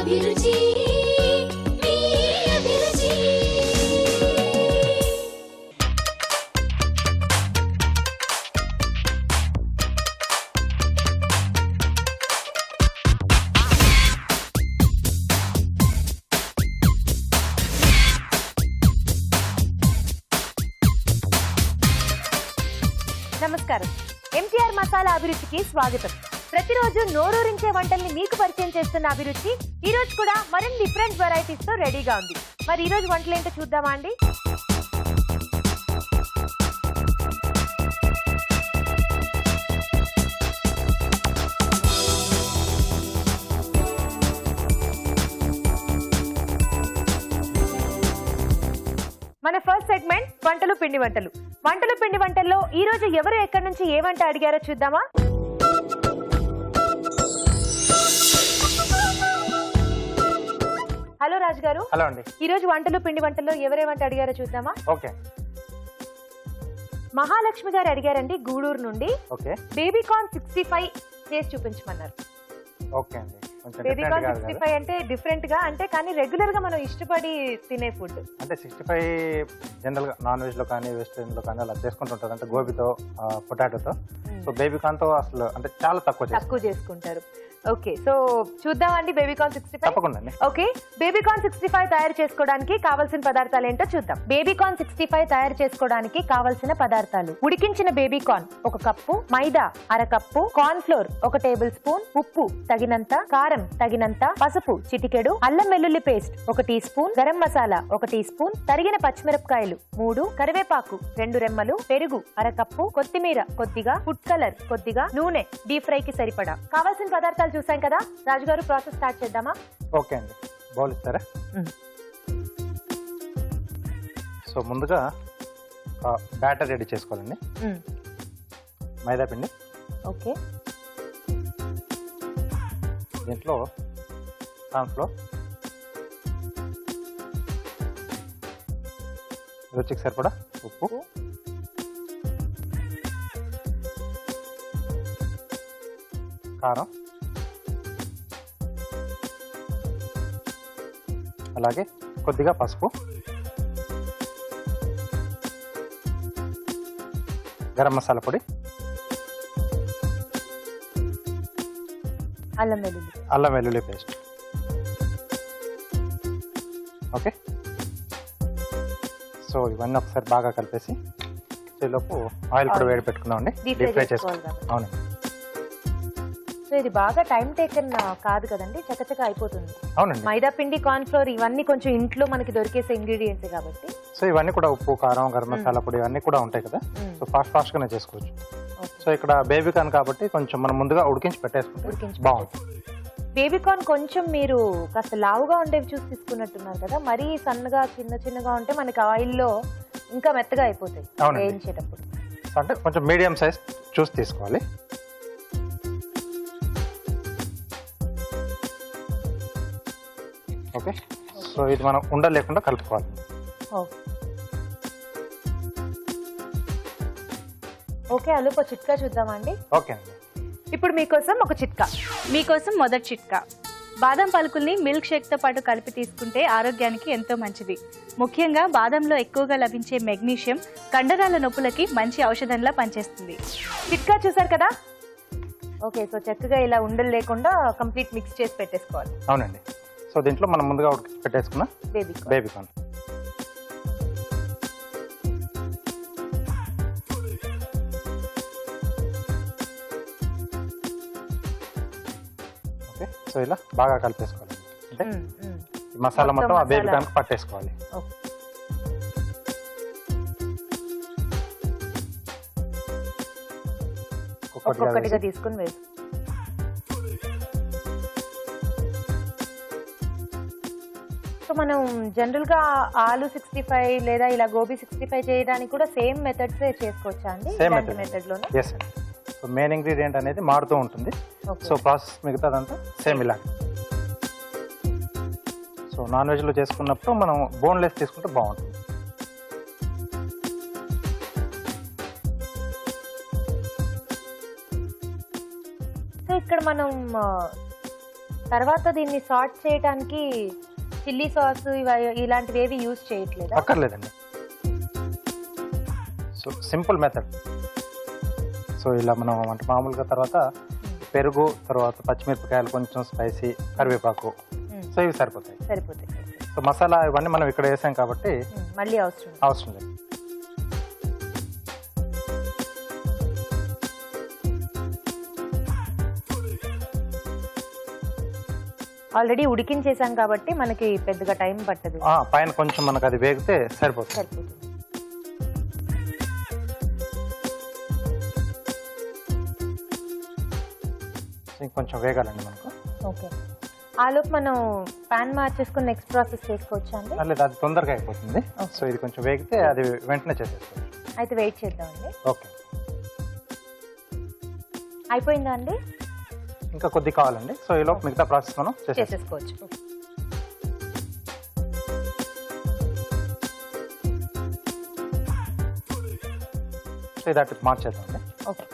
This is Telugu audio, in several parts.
అభిరుచి మీ అభిరుచి. నమస్కారం. ఎంటీఆర్ మసాలా అభిరుచికి స్వాగతం. ప్రతిరోజు నోరూరించే వంటల్ని మీకు పరిచయం చేస్తున్న అభిరుచి ఈ రోజు కూడా మరిన్ని డిఫరెంట్ వెరైటీస్ తో రెడీగా ఉంది. మరి ఈ రోజు వంటలు ఏంటో చూద్దామా అండి? మన ఫస్ట్ సెగ్మెంట్ వంటలు పిండి వంటలు. వంటలు పిండి వంటల్లో ఈ రోజు ఎవరు ఎక్కడి నుంచి ఏ వంట అడిగారో చూద్దామా? హలో రాజు గారు. హలో అండి. ఈ రోజు వంటలు పిండి వంటల్లో ఎవరేమంట అడిగారో చూద్దామా? ఓకే. మహాలక్ష్మి గారు అడిగారండి గూడూరు నుండి. ఓకే. బేబీకార్న్ 65 చేసి చూపించమన్నారు. ఓకే అండి. బేబీకార్న్ 65 అంటే డిఫరెంట్ గా, అంటే కానీ రెగ్యులర్ గా మనం ఇష్టపడి తినే ఫుడ్. అంటే 65 జనరల్ గా నాన్ వెజ్ లో కానీ వెజిటేరియన్ లో కానీ అలా చేసుకుంటుంటారు, అంటే గోబీతో పొటాటోతో. సో బేబీకార్న్ తో అసలు అంటే చాలా తక్కువ చేసుకుంటారు. ఓకే, సో చూద్దామండి బేబీకార్న్ 65. తప్పకుండా. ఓకే, బేబీకార్న్ 65 తయారు చేసుకోవడానికి కావాల్సిన పదార్థాలు ఏంటో చూద్దాం. బేబీకార్న్ 65 తయారు చేసుకోవడానికి కావాల్సిన పదార్థాలు: ఉడికించిన బేబీకార్న్ 1 కప్పు, మైదా అర cup, corn flour 1 tablespoon, ఉప్పు తగినంత, కారం తగినంత, పసుపు చిటికెడు, అల్లం వెల్లుల్లి paste 1 teaspoon, garam masala 1 teaspoon, తరిగిన పచ్చిమిరపకాయలు 3, కరివేపాకు 2 రెమ్మలు, పెరుగు అర కప్పు, కొత్తిమీర కొద్దిగా, ఫుడ్ కలర్ కొద్దిగా, నూనె డీప్ ఫ్రై కి సరిపడా. కావాల్సిన పదార్థాలు చూసాం కదా రాజుగారు, ప్రాసెస్ స్టార్ట్ చేద్దామా? ఓకే అండి. బౌల్ ఇస్తారా? సో ముందుగా బ్యాటర్ రెడీ చేసుకోవాలండి. మైదా పిండి. ఓకే. దీంట్లో కార్న్ ఫ్లోర్, రుచికి సరిపడా ఉప్పు, కారం, అలాగే కొద్దిగా పసుపు, గరం మసాలా పొడి, అల్లం వెల్లుల్లి పేస్ట్. ఓకే. సో ఇవన్నీ ఒకసారి బాగా కలిపేసి ఈలోపు ఆయిల్ కూడా వేడి పెట్టుకుందామండి. డీప్ ఫ్రై చేసుకోవాలి. అవునండి. సో ఇది బాగా టైం టేకన్ కాదు కదండి, చకచక అయిపోతుంది. అవునండి. మైదా పిండి, కార్న్ ఫ్లోర్ ఇవన్నీ కొంచెం ఇంట్లో మనకి దొరికేసే ఇంగ్రీడియంట్స్ కాబట్టి. సో ఇవన్నీ కూడా ఉప్పు, కారం, గరం మసాలా పొడి ఇవన్నీ కూడా ఉంటాయి కదా. సో ఫాస్ట్ గానే చేసుకోవచ్చు. సో ఇక్కడ బేబీకార్న్ కాబట్టి కొంచెం మనం ముందుగా ఉడికించి పెట్టేసుకుంటే బాగుంటుంది. బేబీకార్న్ కొంచెం మీరు కాస్త లావుగా ఉండేవి చూసి తీసుకున్నట్టున్నారు కదా, మరీ సన్నగా చిన్నగా ఉంటే మనకి ఆయిల్లో ఇంకా మెత్తగా అయిపోతాయి వేయించేటప్పుడు. అంటే కొంచెం మీడియం సైజ్ చూసి తీసుకోవాలి. ఓకే. సో ఇది మనం ఉండలు లేకుండా కలుపుకోవాలి. ఓకే, అలుపు చిట్కా చూద్దామండి. ఓకే అండి. ఇప్పుడు మీకోసం ఒక చిట్కా. మీకోసం మొదటి చిట్కా: బాదం పలుకుల్ని మిల్క్ షేక్ తో పాటు కలిపి తీసుకుంటే ఆరోగ్యానికి ఎంతో మంచిది. ముఖ్యంగా బాదంలో ఎక్కువగా లభించే మెగ్నీషియం కండరాల నొప్పులకి మంచి ఔషధంలా పనిచేస్తుంది. చిట్కా చూసారు కదా. ఓకే, సో చక్కగా ఇలా ఉండలు లేకుండా కంప్లీట్ మిక్స్ చేసి పెట్టేసుకోవాలి. అవునండి. సో దీంట్లో మనం ముందుగా ఉడికి పెట్టేసుకున్న బేబీకార్న్. ఓకే. సో ఇలా బాగా కలిపేసుకోవాలి. అంటే ఈ మసాలా మొత్తం ఆ బేబీకార్న్ పట్టేసుకోవాలి. ఒక్కొక్కటిగా తీసుకుని వేసి. సో మనం జనరల్ గా ఆలు 65 లేదా ఇలా గోబీ 65 చేయడానికి కూడా సేమ్ మెథడ్స్ చేసుకోవచ్చా అండి? మెథడ్ లోనే. yes అండి. సో మెయిన్ ఇంగ్రీడియంట్ అనేది మారుతూ ఉంటుంది. సో ప్రాసెస్ మిగతాదంతా సేమ్ ఇలా. సో నాన్ వెజ్ లో చేసుకున్నప్పుడు మనం బోన్లెస్ తీసుకుంటే బాగుంటుంది. సో ఇక్కడ మనం తర్వాత దీన్ని సార్ట్ చేయడానికి చిల్లీ సాస్ ఇలాంటివి ఏవి యూజ్ చేయట్లేదు. అక్కర్లేదండి. So simple method. సో ఇలా మనం అంటే మామూలుగా తర్వాత పెరుగు, తర్వాత పచ్చిమిరపకాయలు, కొంచెం స్పైసీ, కరివేపాకు, సో ఇవి సరిపోతాయి. సో మసాలా ఇవన్నీ మనం ఇక్కడ వేసాం కాబట్టి మళ్ళీ అవసరం లేదు. ఆల్రెడీ ఉడికించేసాం కాబట్టి మనకి పెద్దగా టైం పట్టదు. పైన కొంచెం మనకు అది వేగితే సరిపోతుంది. ఇంకొంచెం వేగాలండి మనకు. ఓకే, ఆలోపు మనం పాన్ మార్చేసుకుని నెక్స్ట్ ప్రాసెస్ చేసుకోవచ్చా అండి? లేదు, అది తొందరగా అయిపోతుంది. సో ఇది కొంచెం వేగితే అది వెంటనే చేసేసుకోవచ్చు. అయితే వెయిట్ చేద్దామండి. ఓకే, అయిపోయిందా అండి? ఇంకా కొద్ది కావాలండి. సో ఈ లోపు మిగతా ప్రాసెస్ మనం చేసేసుకోవచ్చు. సో ఇది అటు మార్చేద్దామండి. ఓకే,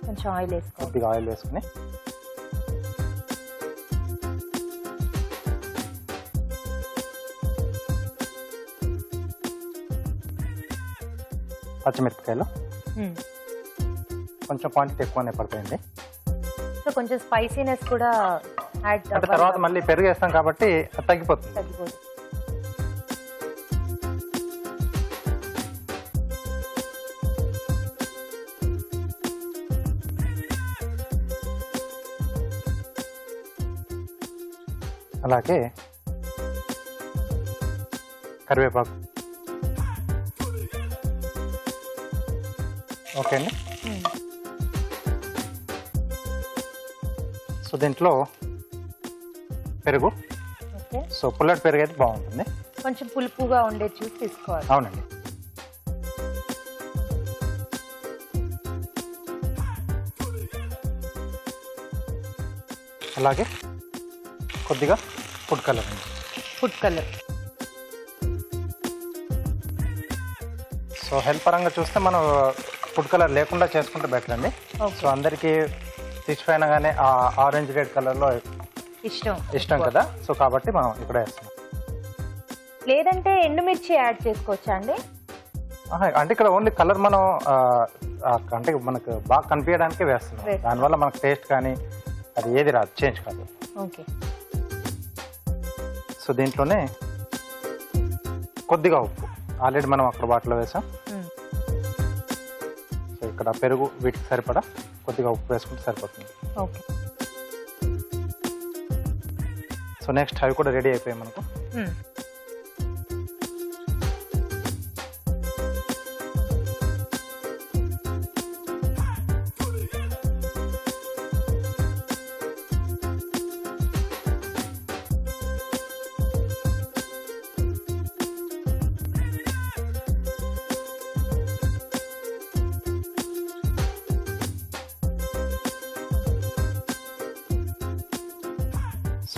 కొంచెం ఆయిల్ వేసుకోవాలి. కొద్దిగా ఆయిల్ వేసుకుని పచ్చిమిరపకాయలు కొంచెం క్వాంటిటీ ఎక్కువనే పడతాయండి. సో కొంచెం స్పైసీనెస్ కూడా యాడ్ అంటే తర్వాత మళ్ళీ పెరుగు వేస్తాం కాబట్టి అది తగ్గిపోతుంది. అలాగే కరివేపాకు. ఓకే అండి. సో దీంట్లో పెరుగు. ఓకే, సో పుల్లటి పెరుగు అయితే బాగుంటుంది. కొంచెం పులుపుగా ఉండే చూసి తీసుకోవాలి. అవునండి. అలాగే కొద్దిగా ఫుడ్ కలర్ అండి. Food colour. సో హెల్త్ పరంగా చూస్తే మనం ఫుడ్ కలర్ లేకుండా చేసుకుంటే బెటర్ అండి. సో అందరికీ ఫిష్ ఫ్రై అనగానే ఆ ఆరెంజ్ రెడ్ కలర్లో ఇష్టం కదా. సో కాబట్టి మనం ఇక్కడ వేస్తున్నాం. లేదంటే ఎండుమిర్చి యాడ్ చేసుకోవచ్చా అండి? అంటే ఇక్కడ ఓన్లీ కలర్ మనం అంటే మనకు బాగా కనిపించడానికి వేస్తున్నాం. దానివల్ల మనకు టేస్ట్ కానీ అది ఏది రాదు, చేంజ్ కాదు. ఓకే, సో దీంట్లోనే కొద్దిగా ఉప్పు ఆల్రెడీ మనం అక్కడ బాటిల్లో వేసాం. సో ఇక్కడ పెరుగు వీటికి సరిపడా కొద్దిగా ఉప్పు వేసుకుంటే సరిపోతుంది. ఓకే. సో నెక్స్ట్ అవి కూడా రెడీ అయిపోయాయి మనకు.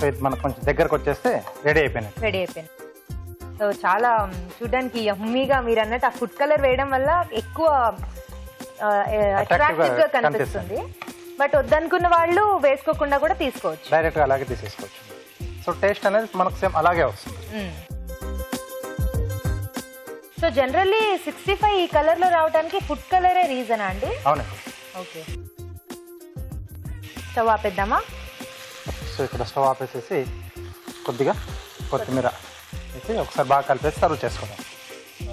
సో ఇది మనకు కొంచెం దగ్గరకు వచ్చేస్తే రెడీ అయిపోయింది. సో చాలా చూడడానికి యమ్మీగా మీరు అన్నట్టు ఆ ఫుడ్ కలర్ వేయడం వల్ల ఎక్కువ అట్రాక్టివ్ గా కనిపిస్తుంది. బట్ వద్దనుకున్న వాళ్ళు వేసుకోకుండా కూడా తీసుకోవచ్చు, డైరెక్ట్ గా అలాగే తీసేసుకోవచ్చు. సో టేస్ట్ అనేది మనకు సేమ్ అలాగే వస్తుంది. సో జనరల్లీ 65 ఈ కలర్ లో రావడానికి ఫుడ్ కలరే రీజనా అండి? అవునండి. ఓకే, స్టవ్ ఆపేద్దామా? సో ఇక్కడ స్టవ్ ఆపేసేసి కొద్దిగా కొత్తిమీర వేసి ఒకసారి బాగా కలిపేసి సర్వ్ చేసుకోవడం.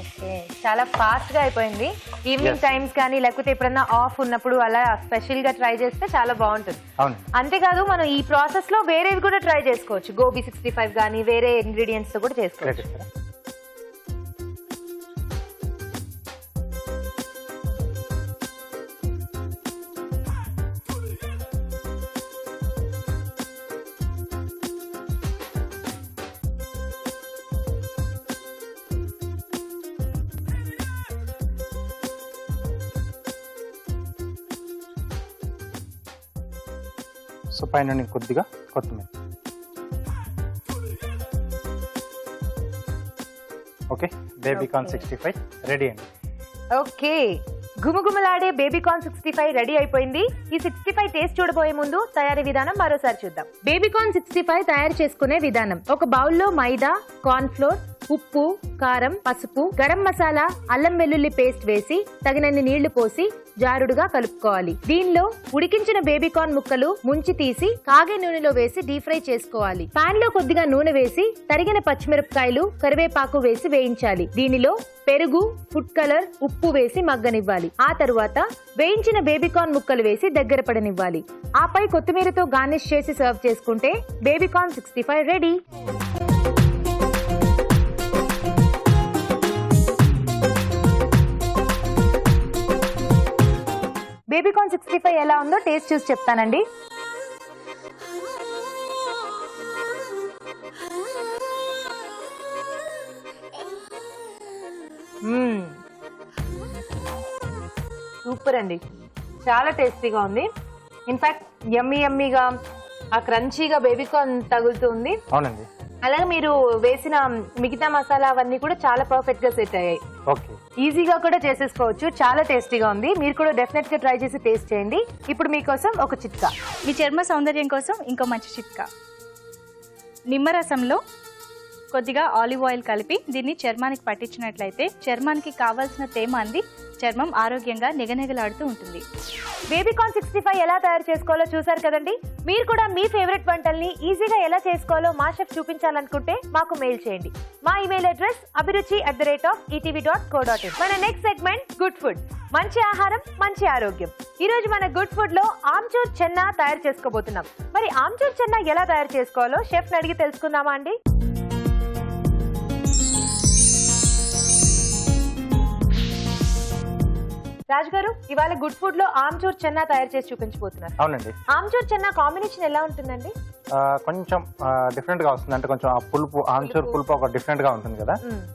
ఓకే, చాలా ఫాస్ట్ గా అయిపోయింది. ఈవినింగ్ టైమ్స్ కానీ లేకపోతే ఎప్పుడన్నా ఆఫ్ ఉన్నప్పుడు అలా స్పెషల్ గా ట్రై చేస్తే చాలా బాగుంటుంది. అవును. అంతేకాదు మనం ఈ ప్రాసెస్ లో వేరేవి కూడా ట్రై చేసుకోవచ్చు. గోబీ 65 కానీ వేరే ఇంగ్రీడియంట్స్ తో కూడా చేసుకోవచ్చు. సో పైన కొద్దిగా కొత్తిమీర. ఓకే, బేబీకార్న్ 65 రెడీ అండి. ఓకే, గుమగుమలాడే బేబీకార్న్ 65 రెడీ అయిపోయింది. ఈ 65 టేస్ట్ చూడబోయే ముందు తయారీ విధానం మరోసారి చూద్దాం. బేబీకార్న్ 65 తయారు చేసుకునే విధానం: ఒక బౌల్లో మైదా, కార్న్ ఫ్లోర్, ఉప్పు, కారం, పసుపు, గరం మసాలా, అల్లం వెల్లుల్లి పేస్ట్ వేసి తగినన్ని నీళ్లు పోసి జారుడుగా కలుపుకోవాలి. దీనిలో ఉడికించిన బేబీకార్న్ ముక్కలు ముంచి తీసి కాగే నూనెలో వేసి డీప్ ఫ్రై చేసుకోవాలి. పాన్ లో కొద్దిగా నూనె వేసి తరిగిన పచ్చిమిరపకాయలు, కరివేపాకు వేసి వేయించాలి. దీనిలో పెరుగు, ఫుడ్ కలర్, ఉప్పు వేసి మగ్గనివ్వాలి. ఆ తరువాత వేయించిన బేబీకార్న్ ముక్కలు వేసి దగ్గర పడనివ్వాలి. ఆపై కొత్తిమీరతో గార్నిష్ చేసి సర్వ్ చేసుకుంటే బేబీకార్న్ 65 రెడీ. బేబీకార్న్ 65 ఎలా ఉందో టేస్ట్ చూసి చెప్తానండి. సూపర్ అండి, చాలా టేస్టీగా ఉంది. ఇన్ఫాక్ట్ యమ్మీగా ఆ క్రంచీగా బేబీకార్న్ తగులుతుంది. అవునండి. అలాగే మీరు వేసిన మిగతా మసాలా అవన్నీ కూడా చాలా పర్ఫెక్ట్ గా సెట్ అయ్యాయి. ఓకే, ఈజీగా కూడా చేసేసుకోవచ్చు. చాలా టేస్టీగా ఉంది. మీరు కూడా డెఫినెట్ గా ట్రై చేసి టేస్ట్ చేయండి. ఇప్పుడు మీకోసం ఒక చిట్కా. మీ చర్మ సౌందర్యం కోసం ఇంకో మంచి చిట్కా. నిమ్మరసంలో కొద్దిగా ఆలివ్ ఆయిల్ కలిపి దీన్ని చర్మానికి పట్టించినట్లయితే చర్మానికి కావాల్సిన తేమ అంది చర్మం ఆరోగ్యంగా నిగనిగలాడుతూ ఉంటుంది. బేబీకార్న్ 65 ఎలా తయారు చేసుకోవాలో చూసారు కదండి. మీరు కూడా మీ ఫేవరెట్ వంటల్ని ఈజీగా ఎలా చేసుకోవాలో మా షెఫ్ చూపించాలనుకుంటే మాకు మెయిల్ చేయండి. మా ఇమెయిల్ అడ్రస్ abhiruchi@etv.co.in. మన నెక్స్ట్ సెగ్మెంట్ గుడ్ ఫుడ్. మంచి ఆహారం, మంచి ఆరోగ్యం. ఈ రోజు మన గుడ్ ఫుడ్ లో ఆమ్చూర్ చెన్నా తయారు చేసుకోబోతున్నాం. మరి ఆమ్చూర్ చెన్నా ఎలా తయారు చేసుకోవాలో షెఫ్ ని అడిగి తెలుసుకుందామా అండి? రాజు గారు, ఇవాళ గుడ్ ఫుడ్ లో ఆమ్చూర్ చెన్నా తయారు చేసి చూపించబోతున్నారు. అవునండి. ఆమ్చూర్ చెన్నా కాంబినేషన్ ఎలా ఉంటుందండి? కొంచెం డిఫరెంట్ గా వస్తుంది. అంటే కొంచెం ఆ పులుపు, ఆమ్చూర్ పులుపు ఒక డిఫరెంట్ గా ఉంటుంది కదా,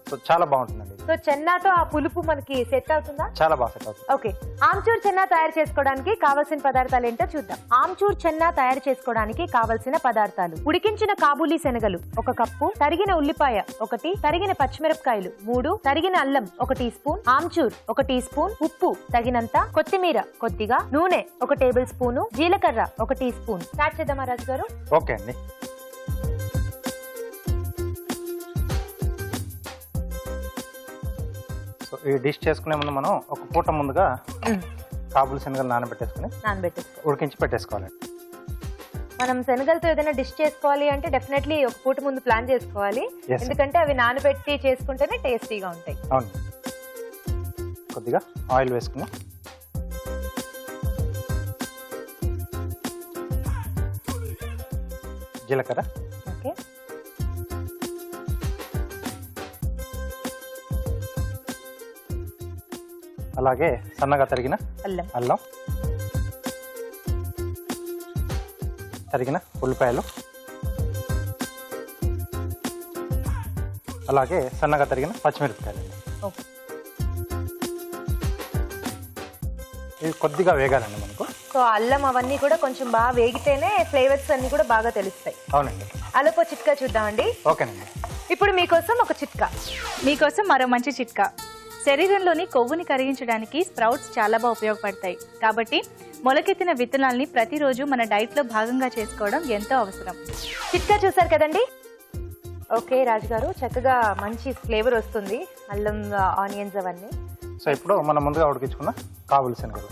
సో చాలా బాగుంటుందండి. సో చెన్నాతో ఆ పులుపు మనకి సెట్ అవుతుందా? చాలా బాగా సెట్ అవుతుంది. ఓకే, ఆమ్చూర్ చెన్నా తయారు చేసుకోవడానికి కావాల్సిన పదార్థాలు ఏంటో చూద్దాం. ఆమ్చూర్ చెన్నా తయారు చేసుకోవడానికి కావలసిన పదార్థాలు: ఉడికించిన కాబూలీ శనగలు 1 కప్పు, తరిగిన ఉల్లిపాయ 1, తరిగిన పచ్చిమిరపకాయలు 3, తరిగిన అల్లం 1 టీ స్పూన్, ఆమ్చూర్ 1 టీ స్పూన్, ఉప్పు తగినంత, కొత్తిమీర కొద్దిగా, నూనె 1 టేబుల్ స్పూన్, జీలకర్ర 1 టీ స్పూన్. స్టార్ట్ చేద్దామా రాజు గారు? ఓకే అండి. సో ఈ డిష్ చేసుకునే ముందు మనం ఒక పూట ముందుగా కాబూలి శనగలు నానబెట్టేసుకుని ఉడికించి పెట్టేసుకోవాలండి. మనం శనగలతో ఏదైనా డిష్ చేసుకోవాలి అంటే డెఫినెట్లీ ఒక పూట ముందు ప్లాన్ చేసుకోవాలి. ఎందుకంటే అవి నానబెట్టి చేసుకుంటేనే టేస్టీగా ఉంటాయి. అవును. కొద్దిగా ఆయిల్ వేసుకుని జీలకర్ర, ఓకే, అలాగే సన్నగా తరిగిన అల్లం, తరిగిన ఉల్లిపాయలు, అలాగే సన్నగా తరిగిన పచ్చిమిరపకాయలు. ఇవి కొద్దిగా వేగాలండి మనకు. సో అల్లం అవన్నీ కూడా కొంచెం బాగా వేగితేనే ఫ్లేవర్స్ అన్ని కూడా బాగా తెలుస్తాయి. అవునండి. అలోపో చిట్కా చూద్దామండి. ఓకేనండి. ఇప్పుడు మీకోసం ఒక చిట్కా. మీకోసం మరో మంచి చిట్కా. శరీరంలోని కొవ్వుని కరిగించడానికి స్ప్రౌట్స్ చాలా బాగా ఉపయోగపడతాయి. కాబట్టి మొలకెత్తిన విత్తనాల్ని ప్రతిరోజు మన డైట్ లో భాగంగా చేసుకోవడం ఎంతో అవసరం. చిట్కా చూసారు కదండి. ఓకే రాజు గారు, చక్కగా మంచి ఫ్లేవర్ వస్తుంది అల్లం, ఆనియన్స్ అవన్నీ. సో ఇప్పుడు మనం ముందుగా ఉడికించుకున్న కాబూలి శనగలు.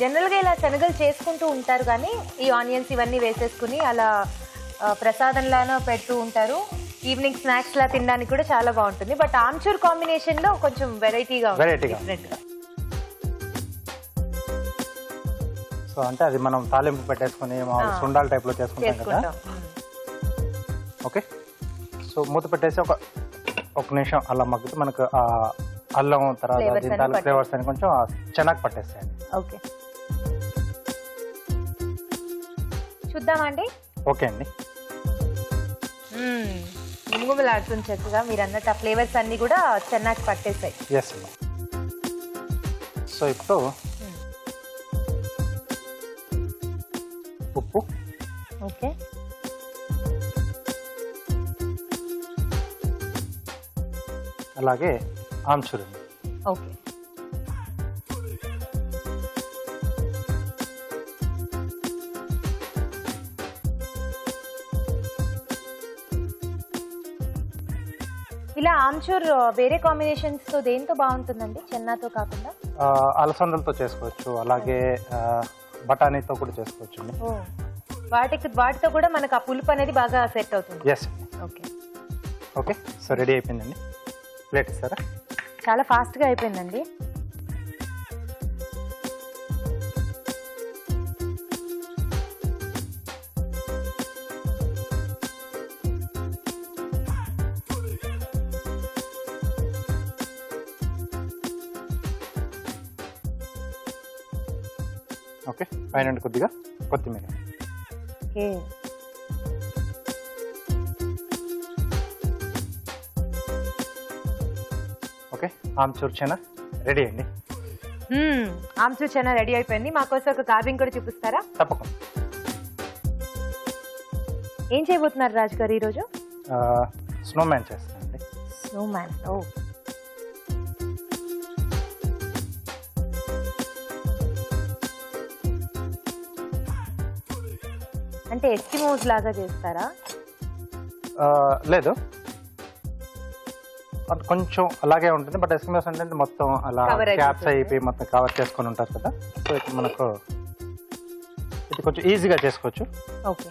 జనరల్ గా ఇలా శనగలు చేసుకుంటూ ఉంటారు కానీ ఈ ఆనియన్స్ ఇవన్నీ వేసేసుకుని అలా ప్రసాదంలానో పెడుతూ ఉంటారు. ఈవినింగ్ స్నాక్స్ లా తినడానికి కూడా చాలా బాగుంటుంది. బట్ ఆమ్చూర్ కాంబినేషన్ లో కొంచెం వెరైటీగా ఉంటుంది. సో అంటే అది మనం తాలింపు పెట్టేసుకుని సుండాల టైప్ లో చేసుకుంటాం కదా. ఓకే, సో మూత పెట్టేసి ఒక నిమిషం అలా మగ్గుతూ మనకు ఆ అల్లం తర్వాత ఫ్లేవర్స్ అని కొంచెం చెనక్కి పట్టేస్తాయండి. ఓకే, చూద్దామండి. ఓకే అండి. గుమగుమలాడుతుంది చక్కగా. మీరు అన్నట్టు ఆ ఫ్లేవర్స్ అన్ని కూడా చెన్నాకి పట్టేస్తాయి. ఎస్. సో ఇప్పుడు ఉప్పు, ఓకే. అలాగే ఆమ్చూర్ అండి. ఓకే. ఇలా ఆమ్చూర్ వేరే కాంబినేషన్స్ తో దేంతో బాగుంటుందండి, చెన్నాతో కాకుండా? అలసందలతో చేసుకోవచ్చు, అలాగే బఠానీతో కూడా చేసుకోవచ్చు అండి. వాటితో కూడా మనకు ఆ పులుపు అనేది బాగా సెట్ అవుతుంది. Yes. Okay. Okay, so ready అయిపోయిందండి. ప్లేట్ ఇస్తారా? చాలా ఫాస్ట్ గా అయిపోయిందండి. ఓకే, పైన కొద్దిగా కొత్తిమీర. ఓకే. ఓకే, ఆమ్చూర్ చెనా రెడీ అండి. ఆమ్చూర్ చెనా రెడీ అయిపోయింది. మాకోసం ఒక కార్వింగ్ కూడా చూపిస్తారా? తప్పకుండా. ఏం చేయబోతున్నారు రాజు గారు ఈరోజు? స్నోమ్యాన్ చేస్తానండి. స్నోమ్యాన్. ఓ, అంటే ఎస్కిమోస్ లాగా చేస్తారా? లేదు, అది కొంచెం అలాగే ఉంటుంది. బట్ ఎస్కిమోస్ అంటే మొత్తం అలా Cover క్యాప్స్ అయిపోతుంది. అయిపోయి మొత్తం కవర్ చేసుకొని ఉంటారు కదా. సో ఇప్పుడు మనకు ఇది కొంచెం ఈజీగా చేసుకోవచ్చు. ఓకే.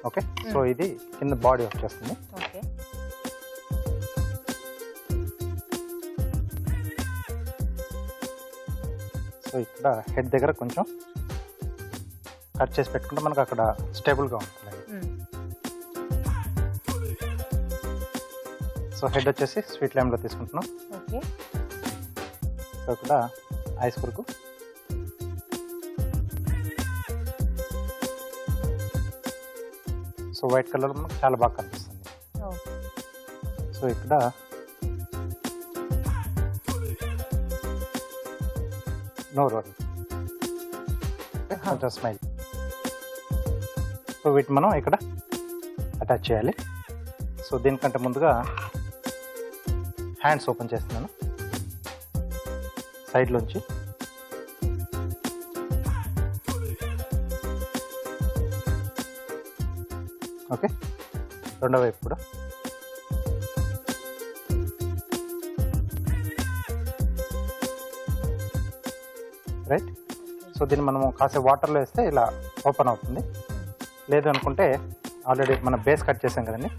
ఓకే, సో ఇది కింద బాడీ వచ్చేస్తుంది. ఓకే. సో ఇక్కడ హెడ్ దగ్గర కొంచెం కట్ చేసి పెట్టుకుంటే మనకు అక్కడ స్టేబుల్గా ఉంటుంది. సో హెడ్ వచ్చేసి స్వీట్ లైమ్లో తీసుకుంటున్నాం. ఓకే. సో ఇక్కడ ఐస్ కొరకు సో వైట్ కలర్ మనకు చాలా బాగా కనిపిస్తుంది. ఓకే. సో ఇక్కడ నో రోల్, కొంచెం స్మైల్. సో వీటిని మనం ఇక్కడ అటాచ్ చేయాలి. సో దీనికంటే ముందుగా హ్యాండ్స్ ఓపెన్ చేస్తున్నాను సైడ్లోంచి. ఓకే, రెండో వైపు కూడా. రైట్. సో దీన్ని మనము కాసేపు వాటర్లో వేస్తే ఇలా ఓపెన్ అవుతుంది. లేదు అనుకుంటే ఆల్రెడీ మనం బేస్ కట్ చేసాం కదండి,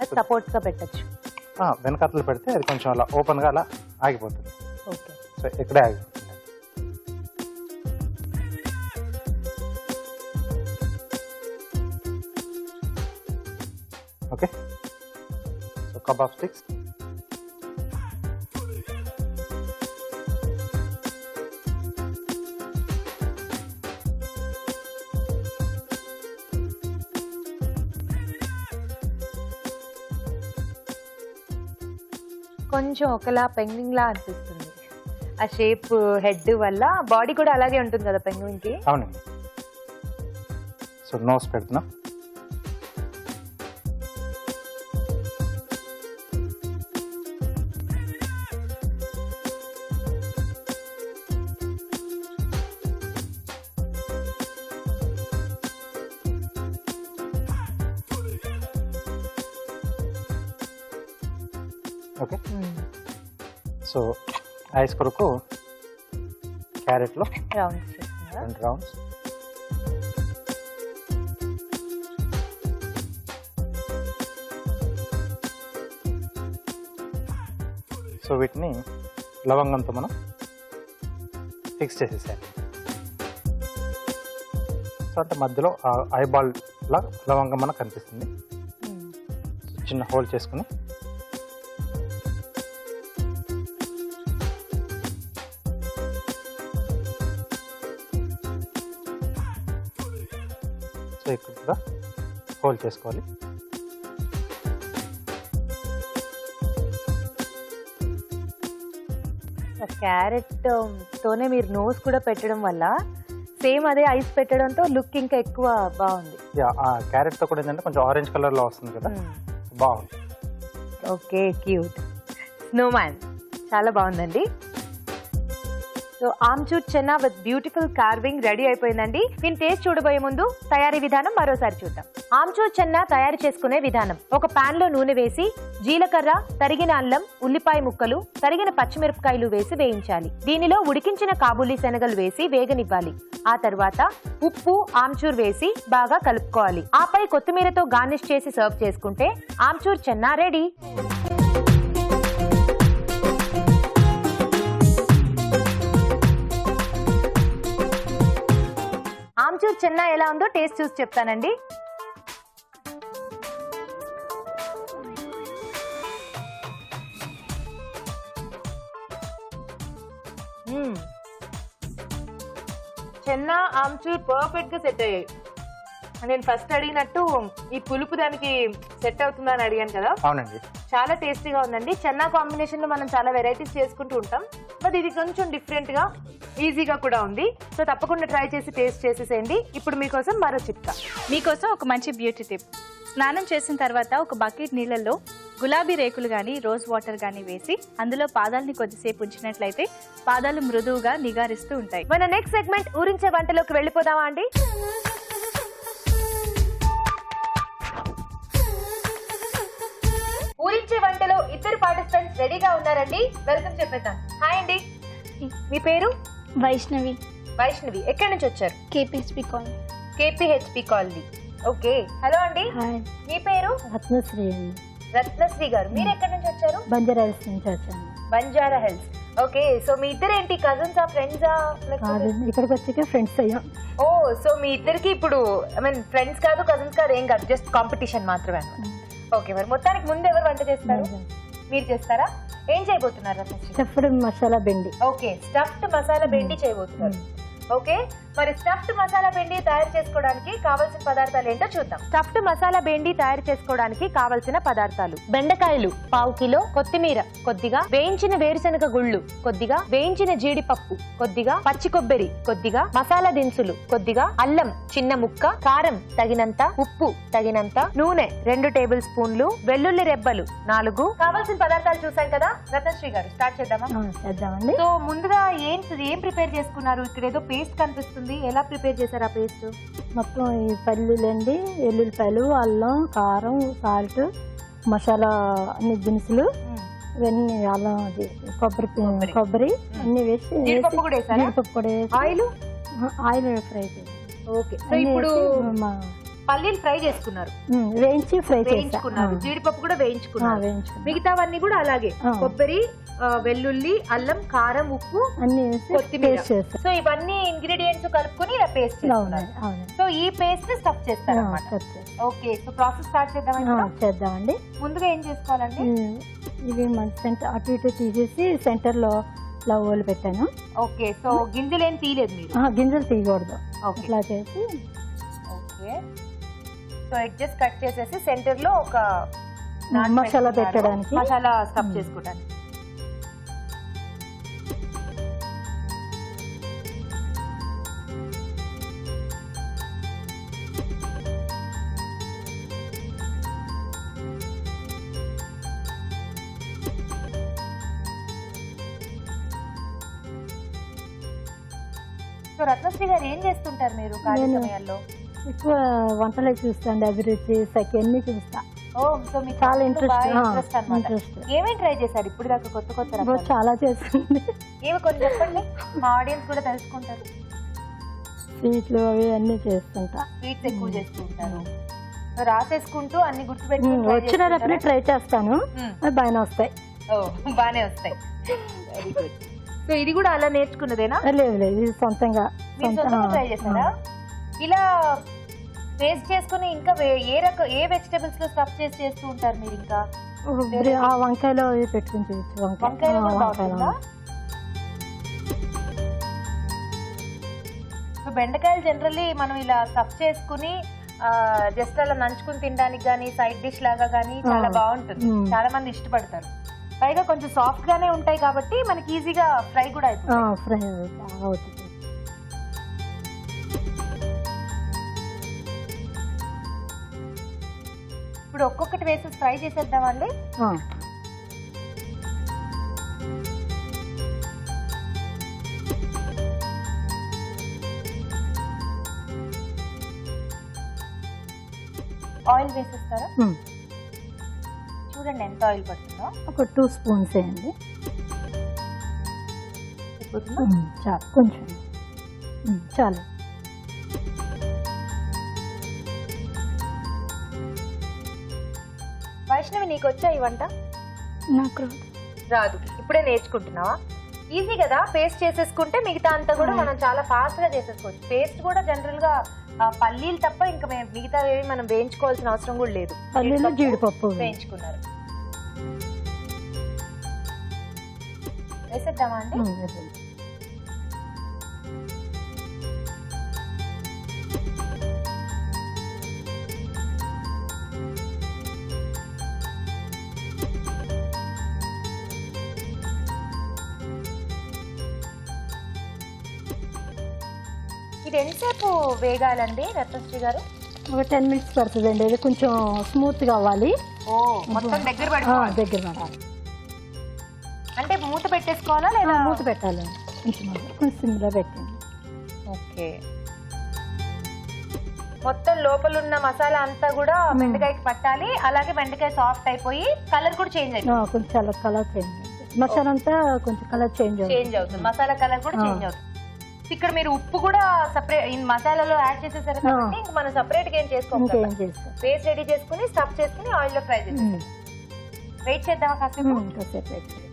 అది సపోర్ట్ గా పెట్టచ్చు. వెనకాతలు పెడితే అది కొంచెం అలా ఓపెన్గా అలా ఆగిపోతుంది. ఓకే. సో ఇక్కడే ఆగిపోతుంది. Okay, so kebab sticks. కొంచెం ఒకలా పెంగ్విన్ లా అనిపిస్తుంది. ఆ షేప్ హెడ్ వల్ల బాడీ కూడా అలాగే ఉంటుంది కదా పెంగ్విన్ కి. అవునండి. సో నోస్ పెడుతున్నా. ఓకే, సో ఐస్ కొరకు క్యారెట్లో రౌండ్స్ చేస్తున్నారా? 2 రౌండ్స్. సో వీటిని లవంగంతో మనం ఫిక్స్ చేసేసాలి. సో అంటే మధ్యలో ఐబాల్ లా లవంగం మనకు కనిపిస్తుంది. చిన్న హోల్ చేసుకుని సో ఇక్కడ కూడా హోల్ చేసుకోవాలి. క్యారెట్ తోనే మీరు నోస్ కూడా పెట్టడం వల్ల సేమ్ అదే ఐస్ పెట్టడంతో లుక్ ఇంకా ఎక్కువ బాగుంది. ఆ క్యారెట్ తో కూడా ఏంటంటే కొంచెం ఆరెంజ్ కలర్ లో వస్తుంది కదా, బాగుంది. ఓకే, క్యూట్ స్నోమ్యాన్ చాలా బాగుందండి. So amchur Chenna with beautiful carving ready అయిపోయిందండి. దీని టేస్ట్ చూడబోయే ముందు తయారీ విధానం మరోసారి చూద్దాం. ఆమ్చూర్ చెన్నా తయారు చేసుకునే విధానం: ఒక పాన్ లో నూనె వేసి జీలకర్ర, తరిగిన అల్లం, ఉల్లిపాయ ముక్కలు, తరిగిన పచ్చిమిరపకాయలు వేసి వేయించాలి. దీనిలో ఉడికించిన కాబూలీ శనగలు వేసి వేగనివ్వాలి. ఆ తర్వాత ఉప్పు, ఆమ్చూర్ వేసి బాగా కలుపుకోవాలి. ఆపై కొత్తిమీరతో గార్నిష్ చేసి సర్వ్ చేసుకుంటే ఆమ్చూర్ చెన్నా రెడీ. ఆమ్చూర్ చెన్నా ఎలా ఉందో టేస్ట్ చూసి చెప్తానండి. చెన్నా ఆమ్చూర్ పర్ఫెక్ట్ గా సెట్ అయ్యాయి. నేను ఫస్ట్ అడిగినట్టు ఈ పులుపు దానికి సెట్ అవుతుందని అడిగాను కదా. అవునండి, చాలా టేస్టీగా ఉందండి. చెన్నా కాంబినేషన్ లో మనం చాలా వెరైటీస్ చేసుకుంటూ ఉంటాం, బట్ ఇది కొంచెం డిఫరెంట్ గా ఈజీగా కూడా ఉంది. సో తప్పకుండా ట్రై చేసి టేస్ట్ చేసేసేయండి. ఇప్పుడు మీకోసం మరో చిట్కా. మీకోసం ఒక మంచి బ్యూటీ టిప్. స్నానం చేసిన తర్వాత ఒక బకెట్ నీళ్ళల్లో గులాబీ రేకులు గానీ రోజ్ వాటర్ గానీ వేసి అందులో పాదాలని కొద్దిసేపు ఉంచినట్లయితే పాదాలు మృదువుగా నిగారిస్తూ ఉంటాయి. మన నెక్స్ట్ సెగ్మెంట్ ఊరించే వంటలోకి వెళ్ళిపోదామా అండి? ఊరించే వంటలో ఇద్దరు పార్టిసిపెంట్స్ రెడీగా ఉన్నారండి. వెల్కమ్ చెప్పేద్దాం. హాయ్ అండి, మీ పేరు? వైష్ణవి, వైష్ణవి. ఎక్కడి నుంచి వచ్చారు? కేపీహెచ్పి కాలనీ. కేపీహెచ్పి కాలనీ. ఓకే, హలో అండి, హాయ్. మీ పేరు? రత్నశ్రీ అండి, రత్నశ్రీ గారు. మీరు ఎక్కడి నుంచి వచ్చారు? బంజారా హిల్స్ నుంచి వచ్చాను. బంజారా హిల్స్. ఓకే, సో మీ ఇద్దరు ఏంటి కజిన్సా, ఫ్రెండ్సా? కాదు, ఇక్కడికి వచ్చాక ఫ్రెండ్స్ అయ్యాం. ఓ, సో మీ ఇద్దరికి ఇప్పుడు ఐ మీన్ ఫ్రెండ్స్ కాదు, కజిన్స్ కాదు, ఏం కాదు, జస్ట్ కాంపిటీషన్ మాత్రమే అన్నమాట. ఓకే, మరి మొత్తానికి ముందు ఎవరు వంట చేస్తారు? మీరు చేస్తారా? ఏం చేయబోతున్నారు Ratnasri? Stuffed masala bendi. Okay, stuffed masala bendi చేయబోతున్నారు. ఓకే, మరి స్టఫ్డ్ మసాలా బెండి తయారు చేసుకోవడానికి కావాల్సిన పదార్థాలు ఏంటో చూద్దాం. స్టఫ్డ్ మసాలా బెండి తయారు చేసుకోవడానికి కావాల్సిన పదార్థాలు: బెండకాయలు 1/2 కిలో, కొత్తిమీర కొద్దిగా, వేయించిన వేరుశనగ గుళ్ళు కొద్దిగా, వేయించిన జీడిపప్పు కొద్దిగా, పచ్చి కొబ్బరి కొద్దిగా, మసాలా దినుసులు కొద్దిగా, అల్లం చిన్న ముక్క, కారం తగినంత, ఉప్పు తగినంత, నూనె 2 టేబుల్ స్పూన్లు, వెల్లుల్లి రెబ్బలు 4. కావాల్సిన పదార్థాలు చూసాం కదా. రత్నశ్రీ గారు, స్టార్ట్ చేద్దామా? చేద్దామండి. సో ముందుగా ఏం ప్రిపేర్ చేసుకున్నారు? ఇక్కడ ఏదో పేస్ట్ కనిపిస్తుంది, ఎలా ప్రిపేర్ చేశారు ఆ పేస్ట్? మొత్తం ఈ పల్లీలండి, ఎల్లుల్లిపాయలు, అల్లం, కారం, సాల్ట్, మసాలా అన్ని దినుసులు ఇవన్నీ, అల్లం, అది కొబ్బరి అన్ని వేసి, జీడిపప్పు కూడా వేసారా? జీడిపప్పు కూడా వేసి, ఆయిల్ ఫ్రై చేసి. ఓకే, సో ఇప్పుడు పల్లీలు ఫ్రై చేసుకున్నారు, వేయించి ఫ్రై వేయించుకున్నారు, జీడిపప్పు కూడా వేయించుకున్నారు, మిగతావన్నీ కూడా అలాగే కొబ్బరి, వెల్లుల్లి, అల్లం, కారం, ఉప్పు, అన్ని కొత్తిమీర. సో ఇవన్నీ ఇంగ్రీడియంట్స్ కలుపుకొని ఇలా పేస్ట్ చేస్తున్నారు. సో ఈ పేస్ట్ స్టఫ్ చేస్తారు అన్నమాట. ఓకే, సో ప్రాసెస్ స్టార్ట్ చేద్దామండి. ముందుగా ఏం చేసుకోవాలండి? ఇవి మన సెంటర్ అటు ఇటు తీసేసి సెంటర్ లో లవ్వులు పెట్టాను. ఓకే, సో గింజలు ఏం తీయలేదు మీరు? గింజలు తీయకూడదు, ఇట్లా చేసి. ఓకే, సో ఎడ్జెస్ కట్ చేసేసి సెంటర్ లో ఒక మసాలా పెట్టడానికి, మసాలా స్టఫ్ చేసుకోవడానికి. సో రత్నశ్రీ గారు, ఏం చేస్తుంటారు మీరు ఖాళీ సమయాల్లో? ఎక్కువ వంటలే చూస్తాండి, అభిరుచి సఖి అన్ని చూస్తా. ఓ, సో మీకు చాలా ఇంట్రెస్ట్ అన్నమాట. ఏమేమి ట్రై చేశారు ఇప్పుడు దాకా? కొత్త రకాలు చాలా చేస్తుంది. ఏమి కొన్ని చెప్పండి, మా ఆడియన్స్ కూడా తెలుసుకుంటారు. స్వీట్లు అవి అన్ని చేస్తుంటా. స్వీట్స్ ఎక్కువ చేస్తూ ఉంటారు, రాసేసుకుంటూ అన్ని గుర్తుపెట్టుకుంటూ వచ్చినప్పుడు ట్రై చేస్తాను, బాగానే వస్తాయి. ఓ, బానే వస్తాయి. Very good. సో ఇది కూడా అలా నేర్చుకున్నదేనా? లేదు లేదు, ఇది సొంతంగా ట్రై చేశారా? ఇలా పేస్ట్ చేసుకుని ఇంకా ఏ వెజిటబుల్స్ లో స్టఫ్ చేసి చేస్తూ ఉంటారు మీరు? ఇంకా వంకాయలో పెట్టుకుని చేయొచ్చు. వంకాయలో బెండకాయలు జనరల్లీ మనం ఇలా స్టఫ్ చేసుకుని జస్ట్ అలా నంచుకుని తినడానికి గానీ, సైడ్ డిష్ లాగా గానీ చాలా బాగుంటుంది. చాలా మంది ఇష్టపడతారు. పైగా కొంచెం సాఫ్ట్ గానే ఉంటాయి కాబట్టి మనకి ఈజీగా ఫ్రై కూడా అయిపోతుంది. ఫ్రై బాగా అవుతుంది. ఇప్పుడు ఒక్కొక్కటి వేసి ఫ్రై చేసేద్దామండి. ఆయిల్ వేసేస్తారా? చూడండి ఎంత ఆయిల్ పడుతుందో. ఒక 2 స్పూన్స్ వేయండి. అయిపోతుందా? చాలు, కొంచెం చాలు. వైష్ణవి నీకు వచ్చా ఈ వంట? నాకు రాదు, ఇప్పుడే నేర్చుకుంటున్నావా? ఈజీ కదా, పేస్ట్ చేసేసుకుంటే మిగతా అంతా కూడా మనం చాలా ఫాస్ట్ గా చేసేసుకోవచ్చు. పేస్ట్ కూడా జనరల్ గా పల్లీలు తప్ప ఇంకా మిగతా ఏవి మనం వేయించుకోవాల్సిన అవసరం కూడా లేదు. పల్లీలు జీడిపప్పు వేయించుకున్నారు. వేసేద్దామా అండి? ఇది ఎంతసేపు వేగాలండి రత్నశ్రీ గారు? ఒక 10 minutes పడుతుందండి. ఇది కొంచెం స్మూత్ గా అవ్వాలి. మొత్తం దగ్గర పడుకోవాలి. దగ్గర పడాలి. అంటే మూత పెట్టేసుకోవాలా లేదా? మూత పెట్టాలి. కొంచెం సిమ్లో పెట్టండి. ఓకే. మొత్తం లోపల ఉన్న మసాలా అంతా కూడా బెండకాయకి పట్టాలి. అలాగే బెండకాయ సాఫ్ట్ అయిపోయి కలర్ కూడా చేంజ్ అయిపోతుంది. కొంచెం కలర్ చేంజ్ అవుతుంది. మసాలా అంతా కొంచెం కలర్ చేంజ్ అవుతుంది. మసాలా కలర్ కూడా చేంజ్ అవుతుంది. ఇక్కడ మీరు ఉప్పు కూడా సపరేట్ మసాలాలో యాడ్ చేసేసారు కాబట్టి ఇంకా మనం సపరేట్ గా ఏం చేసుకోవాలి. పేస్ట్ రెడీ చేసుకుని స్టఫ్ చేసుకుని ఆయిల్ లో ఫ్రై చేస్తాం. వెయిట్ చేద్దామా కాసేపు? కాసేపు వెయిట్ చేద్దాం.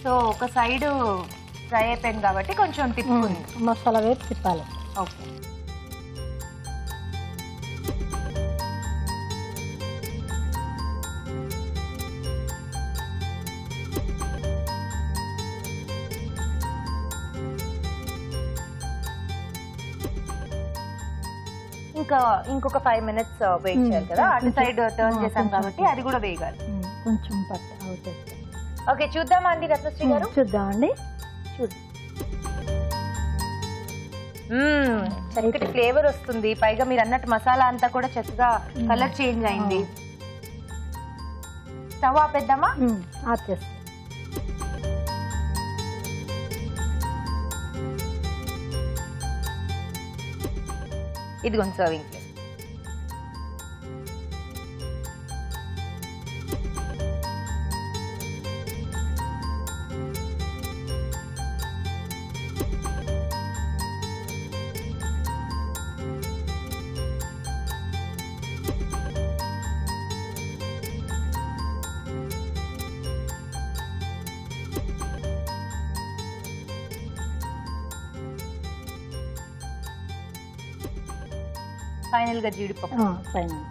సో ఒక సైడ్ ఫ్రై అయిపోయింది కాబట్టి కొంచెం తిప్పుకుంది. మసాలా వేసి తిప్పాలి. ఓకే. ఇంకొక 5 minutes వెయిట్ చేయాలి కదా. అటు సైడ్ టర్న్ చేసాం కాబట్టి అది కూడా వేగాలి. కొంచెం అవుతుంది. ఓకే, చూద్దామా అండి రత్నశ్రీ గారు? చూద్దామండి. చక్కటి ఫ్లేవర్ వస్తుంది. పైగా మీరు అన్నట్టు మసాలా అంతా కూడా చక్కగా కలర్ చేంజ్ అయింది. స్టవ్ ఆపేద్దామా? ఆపేస్తాం. ఇదిగోండి సర్వింగ్ ప్లేట్. ఫైనల్ గా జీడిపప్పు. ఫైనల్.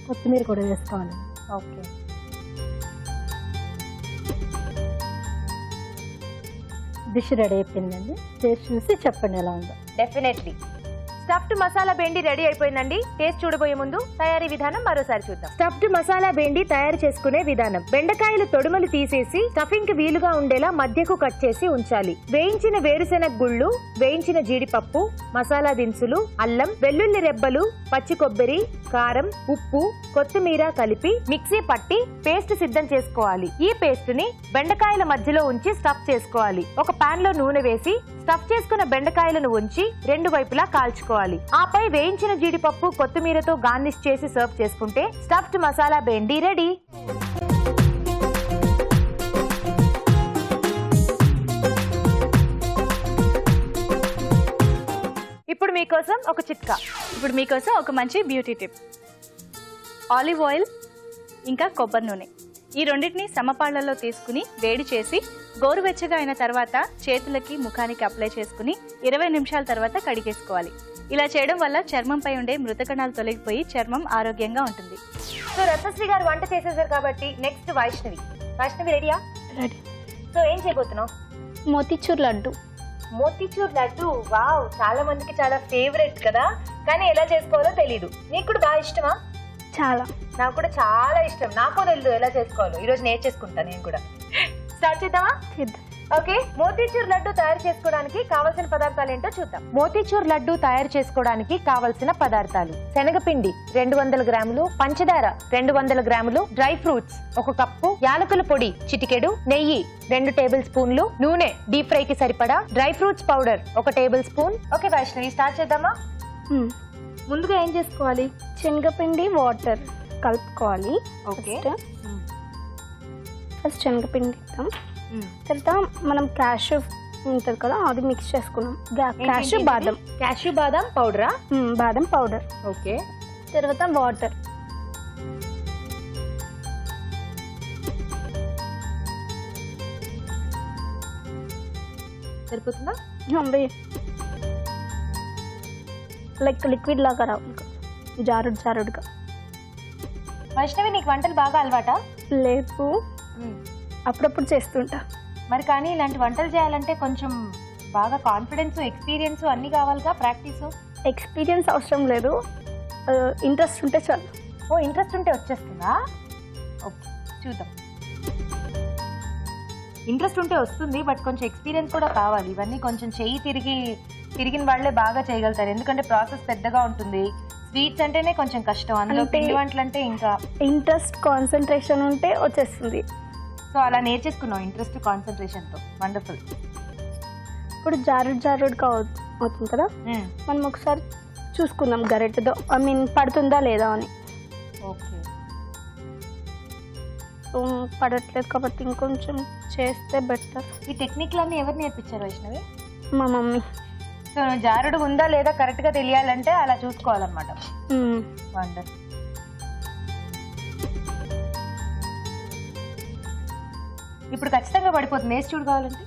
కొత్తిమీర కూడా వేసుకోవాలి. ఓకే. డిష్ రెడీ అయిపోయిందండి. టేస్ట్ చూసి చెప్పండి ఎలా ఉందో. డెఫినెట్లీ. స్టఫ్డ్ మసాలా బెండి రెడీ అయిపోయిందండి. టేస్ట్ చూడబోయే ముందు తయారీ విధానం మరోసారి చూద్దాం. స్టఫ్డ్ మసాలా బెండి తయారు చేసుకునే విధానం: బెండకాయలు తొడుమలు తీసేసి స్టఫింగ్ కి వీలుగా ఉండేలా మధ్యకు కట్ చేసి ఉంచాలి. వేయించిన వేరుశెనగ గుళ్ళు, వేయించిన జీడిపప్పు, మసాలా దినుసులు, అల్లం వెల్లుల్లి రెబ్బలు, పచ్చి కొబ్బరి, కారం, ఉప్పు, కొత్తిమీర కలిపి మిక్సీ పట్టి పేస్ట్ సిద్ధం చేసుకోవాలి. ఈ పేస్ట్ ని బెండకాయల మధ్యలో ఉంచి స్టఫ్ చేసుకోవాలి. ఒక పాన్ లో నూనె వేసి స్టఫ్ చేసుకున్న బెండకాయలను ఉంచి 2 వైపులా కాల్చుకోవాలి. ఆపై వేయించిన జీడిపప్పు, కొత్తిమీరతో గార్నిష్ చేసి సర్వ్ చేసుకుంటే స్టఫ్డ్ మసాలా బెండి రెడీ. ఇప్పుడు మీకోసం ఒక చిట్కా. ఇప్పుడు మీకోసం ఒక మంచి బ్యూటీ టిప్. ఆలివ్ ఆయిల్ ఇంకా కొబ్బరి నూనె ఈ రెండింటిని సమపాళ్లలో తీసుకుని వేడి చేసి గోరువెచ్చగా అయిన తర్వాత చేతులకి, ముఖానికి అప్లై చేసుకుని 20 నిమిషాల తర్వాత కడిగేసుకోవాలి. ఇలా చేయడం వల్ల చర్మంపై ఉండే మృత కణాలు తొలగిపోయి చర్మం ఆరోగ్యంగా ఉంటుంది. సో రత్నశ్రీ గారు వంట చేసేసారు కాబట్టి నెక్స్ట్ వైష్ణవి. వైష్ణవి రెడీయా? రెడీ. సో ఏం చేయబోతున్నావు? మోతీచూర్ లడ్డు. మోతీచూర్ లడ్డు. వావ్, చాలా మందికి చాలా ఫేవరెట్ కదా, కానీ ఎలా చేసుకోవాలో తెలీదు. నీకు కూడా బాగా ఇష్టమా? చాలా. నాకు కూడా చాలా ఇష్టం. నాకు తెలియదు ఎలా చేసుకోవాలో. ఈ రోజు నేర్చేసుకుంటా నేను కూడా. స్టార్ట్ చేద్దామా? చేద్దాం. ఓకే, మోతీచూర్ లడ్డు తయారు చేసుకోవడానికి కావలసిన పదార్థాలు ఏంటో చూద్దాం. మోతీచూర్ లడ్డు తయారు చేసుకోవడానికి కావలసిన పదార్థాలు: శనగపిండి 200 గ్రాములు, పంచదార 200 గ్రాములు, డ్రై ఫ్రూట్స్ 1 కప్పు, యాలకుల పొడి చిటికెడు, నెయ్యి 2 టేబుల్ స్పూన్లు, నూనె డీప్ ఫ్రై కి సరిపడా, dry fruits powder 1 table spoon. Okay Vaishnavi, start చేద్దామా? ముందుగా ఏం చేసుకోవాలి? శనగపిండి వాటర్ కలుపుకోవాలి. ఓకే. ఫస్ట్ శనగపిండి ఇద్దాం. తర్వాత మనం క్యాషు ఉంటుంది కదా, అది మిక్స్ చేసుకున్నాం. క్యాషు బాదం. క్యాష్యూ బాదం పౌడరా? బాదం పౌడర్. ఓకే. తర్వాత వాటర్. సరిపోతుందా? లైక్ లిక్విడ్ లాగా రావాలి, జారుడు జారుడుగా. వైష్ణవి, నీకు వంటలు బాగా అలవాటా? లేదు, అప్పుడప్పుడు చేస్తుంటా. మరి కానీ ఇలాంటి వంటలు చేయాలంటే కొంచెం బాగా కాన్ఫిడెన్స్, ఎక్స్పీరియన్స్ అన్ని కావాలిగా, ప్రాక్టీస్. ఎక్స్పీరియన్స్ అవసరం లేదు, ఇంట్రెస్ట్ ఉంటే చాలు. ఓ, ఇంట్రెస్ట్ ఉంటే వచ్చేస్తుందా? ఓకే, చూద్దాం. ఇంట్రెస్ట్ ఉంటే వస్తుంది, బట్ కొంచెం ఎక్స్పీరియన్స్ కూడా కావాలి. ఇవన్నీ కొంచెం చెయ్యి తిరిగిన వాళ్ళే బాగా చేయగలుగుతారు, ఎందుకంటే ప్రాసెస్ పెద్దగా ఉంటుంది. స్వీట్స్ అంటేనే కొంచెం కష్టం, అందులో పిండి వంటలు అంటే ఇంకా. ఇంట్రెస్ట్, కాన్సన్ట్రేషన్ ఉంటే వచ్చేస్తుంది. సో అలా నేర్చేసుకున్నాం ఇంట్రెస్ట్, కాన్సన్ట్రేషన్తో. వండర్ఫుల్. ఇప్పుడు జారుడు జారుడుగా అవుతుంది కదా, మనం ఒకసారి చూసుకుందాం గరెటతో, పడుతుందా లేదా అని. ఓకే. పడట్లేదు కాబట్టి ఇంకొంచెం చేస్తే బెటర్. ఈ టెక్నిక్లన్నీ ఎవరు నేర్పించారు వైష్ణవి? మా మమ్మీ. సో జారుడు ఉందా లేదా కరెక్ట్ గా తెలియాలంటే అలా చూసుకోవాలన్నమాట. వండర్. ఇప్పుడు ఖచ్చితంగా పడిపోతుంది, వేసి చూడు కావాలంటే.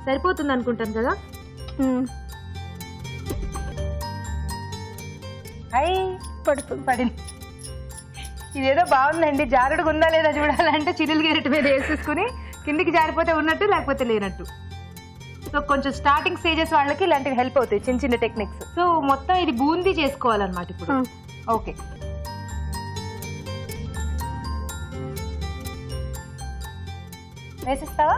సరిపోతుంది అనుకుంటాను కదా. అయ్యి పడింది. ఇదేదో బాగుందండి. జారుడు ఉందా లేదా చూడాలంటే చిల్లులు గెరటి మీద వేసేసుకుని కిందికి జారిపోతే ఉన్నట్టు, లేకపోతే లేనట్టు. సో కొంచెం స్టార్టింగ్ స్టేజెస్ వాళ్ళకి ఇలాంటివి హెల్ప్ అవుతాయి, చిన్న చిన్న టెక్నిక్స్. సో మొత్తం ఇది బూందీ చేసుకోవాలన్నమాట ఇప్పుడు. ఓకే. వేసిస్తావా?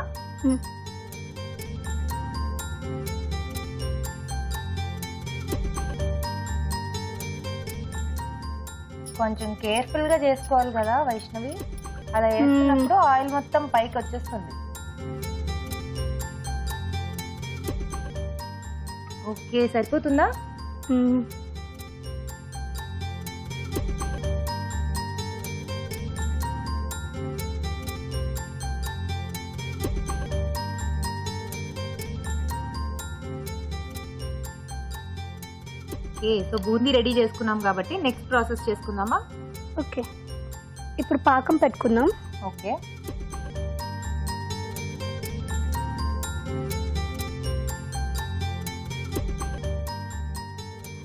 కొంచెం కేర్ఫుల్ గా చేసుకోవాలి కదా వైష్ణవి. అలా వేస్తున్నప్పుడు ఆయిల్ మొత్తం పైకి వచ్చేస్తుంది. ఓకే, సరిపోతుందా? ఓకే, సో బూందీ రెడీ చేసుకున్నాం కాబట్టి నెక్స్ట్ ప్రాసెస్ చేసుకుందామా? ఓకే, ఇప్పుడు పాకం పెట్టుకుందాం. ఓకే.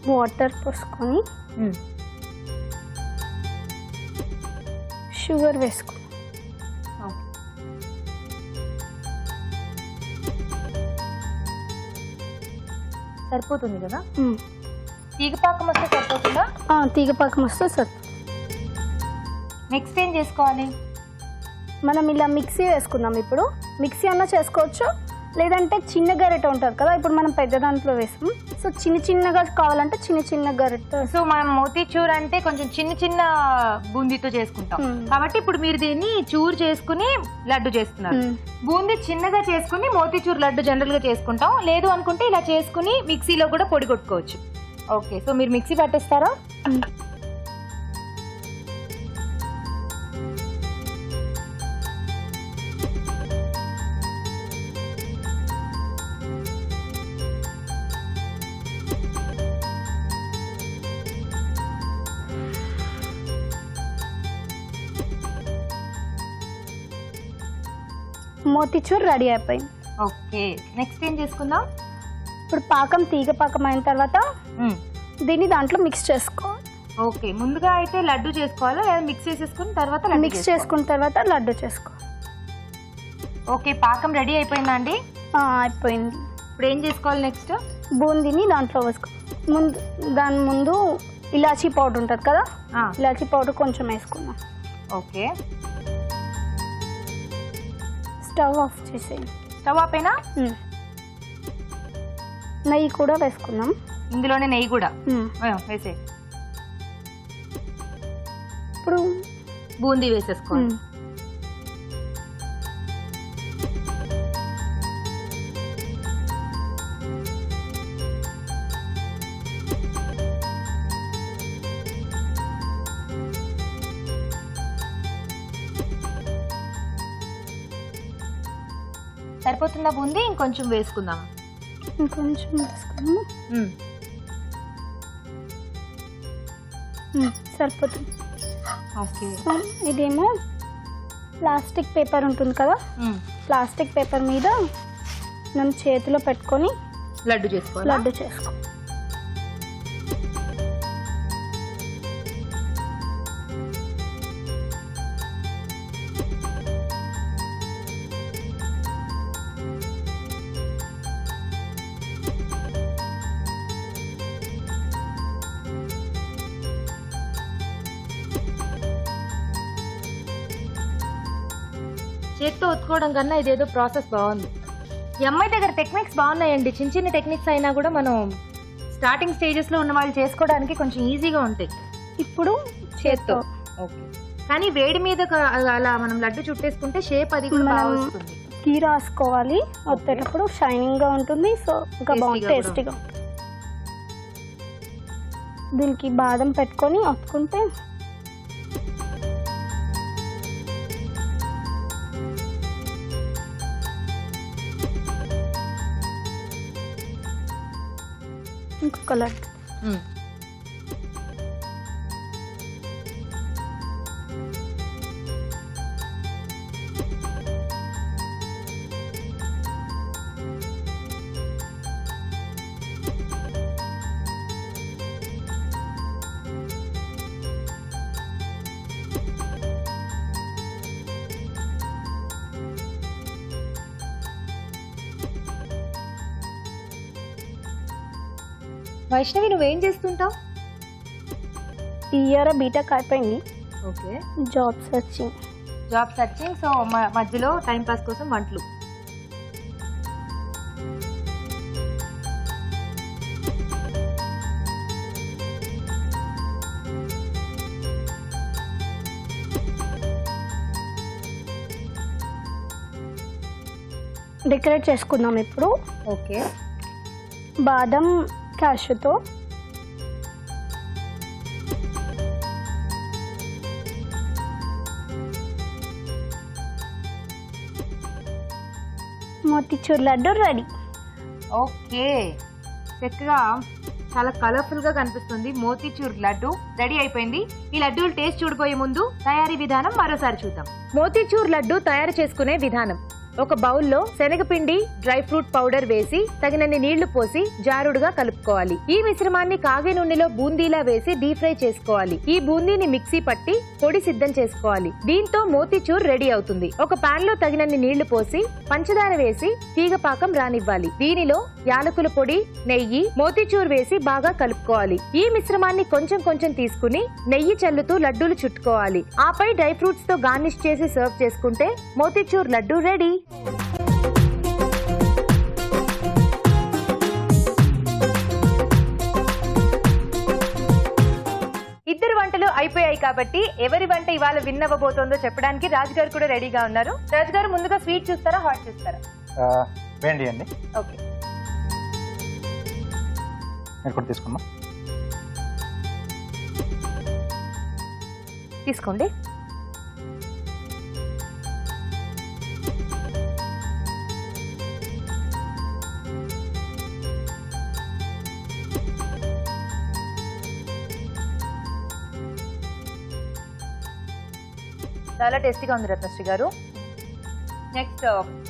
వాటర్ పోసుకొని షుగర్ వేసుకుందాం. సరిపోతుంది కదా. తీగపాకం వస్తే సరిపోతుందా? తీగపాకం వస్తే సరిపోతుంది. నెక్స్ట్ ఏం చేసుకోవాలి? మనం ఇలా మిక్సీ వేసుకుందాం. ఇప్పుడు మిక్సీ అన్నా చేసుకోవచ్చు, లేదంటే చిన్న గరిటె ఉంటుంది కదా, ఇప్పుడు మనం పెద్ద దాంట్లో వేసాం. సో చిన్న చిన్నగా కావాలంటే చిన్న చిన్న గరిటె. సో మనం మోతీచూర్ అంటే కొంచెం చిన్న చిన్న బూందీతో చేసుకుంటాం కాబట్టి ఇప్పుడు మీరు దీన్ని చూర్ చేసుకుని లడ్డు చేస్తున్నారు. బూందీ చిన్నగా చేసుకుని మోతీచూర్ లడ్డు జనరల్ గా చేసుకుంటాం. లేదు అనుకుంటే ఇలా చేసుకుని మిక్సీలో కూడా పొడి కొట్టుకోవచ్చు. ఓకే, సో మీరు మిక్సీ పట్టేస్తారా? మోతీచూర్ రెడీ అయిపోయింది. ఓకే, నెక్స్ట్ ఏం చేసుకుందాం? ఇప్పుడు పాకం తీగ పాకం అయిన తర్వాత దీన్ని దాంట్లో మిక్స్ చేసుకోవాలి. ఓకే, ముందుగా అయితే లడ్డు చేసుకోవాలా లేదా మిక్స్ చేసేసుకుని తర్వాత లడ్డు మిక్స్ చేసుకున్న తర్వాత లడ్డు చేసుకోవాలి. ఓకే, పాకం రెడీ అయిపోయిందా అండి? అయిపోయింది. ఇప్పుడు ఏం చేసుకోవాలి నెక్స్ట్? బూందీని దాంట్లో వేసుకోవాలి. దాని ముందు ఇలాచీ పౌడర్ ఉంటుంది కదా, ఇలాచీ పౌడర్ కొంచెం వేసుకుందాం. ఓకే, స్టవ్ ఆఫ్ చేసేయండి. స్టవ్ ఆపేనా? నెయ్యి కూడా వేసుకుందాం. ఇందులోనే నెయ్యి కూడా వేసే. ఇప్పుడు బూందీ వేసేసుకోవాలి. సరిపోతుందా బూందీ? ఇంకొంచెం వేసుకుందాం. ఇంకొంచెం వేసుకుందాము. సరిపోతుంది. ఓకే, ఇదేమో ప్లాస్టిక్ పేపర్ ఉంటుంది కదా, ప్లాస్టిక్ పేపర్ మీద మనం చేతిలో పెట్టుకొని లడ్డు చేసుకోవాలి. లడ్డు చేసుకో. చేత్తో ఒత్తుకోవడం కన్నా ఇదేదో ప్రాసెస్ బాగుంది. ఈ అమ్మాయి దగ్గర టెక్నిక్స్ బాగున్నాయండి. చిన్న చిన్న టెక్నిక్స్ అయినా కూడా మనం స్టార్టింగ్ స్టేజెస్ లో ఉన్న వాళ్ళు చేసుకోవడానికి కొంచెం ఈజీగా ఉంటాయి. ఇప్పుడు చేత్తో. ఓకే, కానీ వేడి మీద అలా మనం లడ్డు చుట్టేసుకుంటే షేప్ అది కూడా బాగా వస్తుంది. గీ రాసుకోవాలి, వచ్చేటప్పుడు షైనింగ్ గా ఉంటుంది. సో ఇంకా బాగుంది, టేస్టీగా. దీనికి బాదం పెట్టుకొని ఒత్తుకుంటే ఇంకొక లడ్డు. వైష్ణవి, నువ్వేం చేస్తుంటావు? ఈ ఇయర్ బీటెక్ అయిపోయింది. Okay, job searching. Job searching. So మధ్యలో టైం పాస్ కోసం వంటలు. డెకరేట్ చేసుకుందాం ఇప్పుడు. ఓకే, బాదం క్యాష్యూతో మోతిచూర్ లడ్డు రెడీ. ఓకే, చక్కగా చాలా కలర్ఫుల్ గా కనిపిస్తుంది. మోతిచూర్ లడ్డు రెడీ అయిపోయింది. ఈ లడ్డూలు టేస్ట్ చూడిపోయే ముందు తయారీ విధానం మరోసారి చూద్దాం. మోతిచూర్ లడ్డు తయారు చేసుకునే విధానం: ఒక బౌల్లో శనగపిండి, డ్రై ఫ్రూట్ పౌడర్ వేసి తగినన్ని నీళ్లు పోసి జారుడుగా కలుపుకోవాలి. ఈ మిశ్రమాన్ని కాగే నూనెలో బూందీలా వేసి డీప్ ఫ్రై చేసుకోవాలి. ఈ బూందీని మిక్సీ పట్టి పొడి సిద్ధం చేసుకోవాలి. దీంతో మోతిచూర్ రెడీ అవుతుంది. ఒక పాన్ లో తగినన్ని నీళ్లు పోసి పంచదార వేసి తీగ పాకం రానివ్వాలి. దీనిలో యాలకుల పొడి, నెయ్యి, మోతిచూర్ వేసి బాగా కలుపుకోవాలి. ఈ మిశ్రమాన్ని కొంచెం కొంచెం తీసుకుని నెయ్యి చల్లుతూ లడ్డూలు చుట్టుకోవాలి. ఆపై డ్రై ఫ్రూట్స్ తో గార్నిష్ చేసి సర్వ్ చేసుకుంటే మోతిచూర్ లడ్డు రెడీ. ఇద్దరు వంటలు అయిపోయాయి కాబట్టి ఎవరి వంట ఇవాళ విన్ అవ్వబోతోందో చెప్పడానికి రాజు గారు కూడా రెడీగా ఉన్నారు. రాజు గారు, ముందుగా స్వీట్ చూస్తారా, హాట్ చూస్తారా? వేయండి అండి. ఓకే, మీరు కూడా తీసుకున్నాం. తీసుకోండి. చాలా టేస్టీగా ఉంది రత్నశ్రీ గారు. నెక్స్ట్